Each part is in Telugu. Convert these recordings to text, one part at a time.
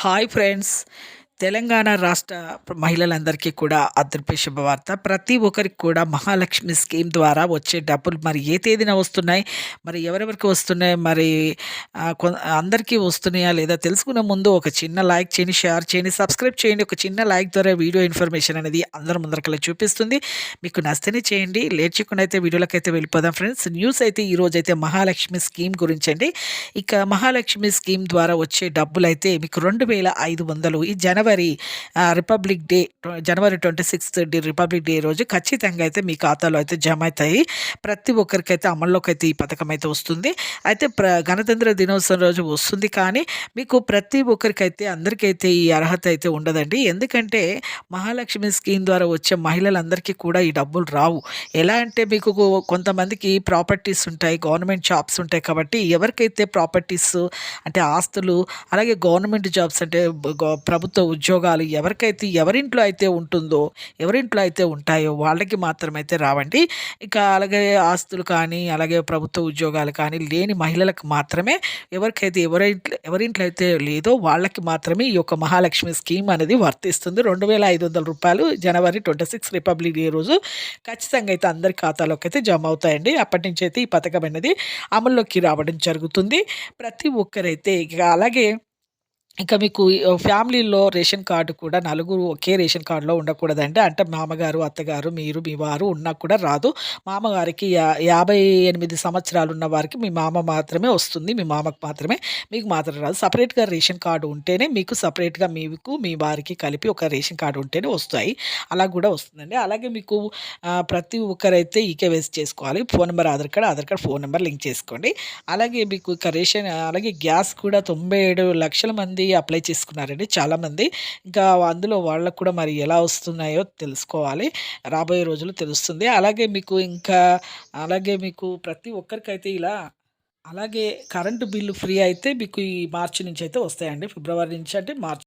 Hi friends. తెలంగాణ రాష్ట్ర మహిళలందరికీ కూడా అదృశ్య శుభవార్త. ప్రతి ఒక్కరికి కూడా మహాలక్ష్మి స్కీమ్ ద్వారా వచ్చే డబ్బులు మరి ఏ తేదీన వస్తున్నాయి, మరి ఎవరెవరికి వస్తున్నాయి, మరి అందరికీ వస్తున్నాయా లేదా తెలుసుకునే ముందు ఒక చిన్న లైక్ చేయండి, షేర్ చేయండి, సబ్స్క్రైబ్ చేయండి. ఒక చిన్న లైక్ ద్వారా వీడియో ఇన్ఫర్మేషన్ అనేది అందరి ముందరకల్లా చూపిస్తుంది. మీకు నచ్చితేనే చేయండి. లేట్ చేయకుండా అయితే వీడియోలకైతే వెళ్ళిపోదాం ఫ్రెండ్స్. న్యూస్ అయితే ఈరోజైతే మహాలక్ష్మి స్కీమ్ గురించి అండి. ఇక మహాలక్ష్మి స్కీమ్ ద్వారా వచ్చే డబ్బులైతే మీకు 2500 ఈ రిపబ్లిక్ డే జనవరి 26 రిపబ్లిక్ డే రోజు ఖచ్చితంగా అయితే మీ ఖాతాలో అయితే జమ అవుతాయి. ప్రతి ఒక్కరికైతే అమల్లోకి అయితే ఈ పథకం అయితే వస్తుంది. అయితే గణతంత్ర దినోత్సవం రోజు వస్తుంది, కానీ మీకు ప్రతి ఒక్కరికైతే అందరికైతే ఈ అర్హత అయితే ఉండదండి. ఎందుకంటే మహాలక్ష్మి స్కీమ్ ద్వారా వచ్చే మహిళలందరికీ కూడా ఈ డబ్బులు రావు. ఎలా అంటే మీకు కొంతమందికి ప్రాపర్టీస్ ఉంటాయి, గవర్నమెంట్ జాబ్స్ ఉంటాయి. కాబట్టి ఎవరికైతే ప్రాపర్టీస్ అంటే ఆస్తులు, అలాగే గవర్నమెంట్ జాబ్స్ అంటే ప్రభుత్వ ఉద్యోగాలు ఎవరికైతే ఎవరింట్లో అయితే ఉంటుందో, ఎవరింట్లో అయితే ఉంటాయో వాళ్ళకి మాత్రమైతే రావండి. ఇక అలాగే ఆస్తులు కానీ, అలాగే ప్రభుత్వ ఉద్యోగాలు కానీ లేని మహిళలకు మాత్రమే, ఎవరికైతే ఎవరింట్లో అయితే లేదో వాళ్ళకి మాత్రమే ఈ యొక్క మహాలక్ష్మి స్కీమ్ అనేది వర్తిస్తుంది. 2500 రూపాయలు జనవరి 26 రిపబ్లిక్ డే రోజు ఖచ్చితంగా అయితే అందరి ఖాతాలోకి అయితే జమ అవుతాయండి. అప్పటి నుంచి అయితే ఈ పథకం అనేది అమల్లోకి రావడం జరుగుతుంది. ప్రతి ఒక్కరైతే ఇక అలాగే ఇంకా మీకు ఫ్యామిలీలో రేషన్ కార్డు కూడా నలుగురు ఒకే రేషన్ కార్డులో ఉండకూడదండి. అంటే మామగారు, అత్తగారు, మీరు, మీ వారు ఉన్నా కూడా రాదు. మామగారికి 58 సంవత్సరాలు ఉన్న వారికి మీ మామ మాత్రమే వస్తుంది. మీ మామకు మాత్రమే, మీకు మాత్రం రాదు. సపరేట్‌గా రేషన్ కార్డు ఉంటేనే మీకు సపరేట్‌గా మీకు, మీ వారికి కలిపి ఒక రేషన్ కార్డు ఉంటేనే వస్తాయి. అలా కూడా వస్తుందండి. అలాగే మీకు ప్రతి ఒక్కరైతే ఈకేవైసీ చేసుకోవాలి. Phone number Aadhaar card, phone number link చేసుకోండి. అలాగే మీకు ఇక అలాగే గ్యాస్ కూడా 97 లక్షల మంది అప్లై చేసుకున్నారండి చాలామంది. ఇంకా అందులో వాళ్ళకు కూడా మరి ఎలా వస్తున్నాయో తెలుసుకోవాలి. రాబోయే రోజుల్లో తెలుస్తుంది. అలాగే మీకు ప్రతి ఒక్కరికైతే అలాగే కరెంటు బిల్లు ఫ్రీ అయితే మీకు ఈ మార్చి నుంచి అయితే వస్తాయండి. ఫిబ్రవరి నుంచి అంటే మార్చ్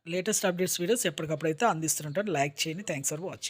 లేటెస్ట్ అప్డేట్స్ వీడియోస్ ఎప్పటికప్పుడు అయితే అందిస్తుంటాను. లైక్ చేయండి. Thanks for watching.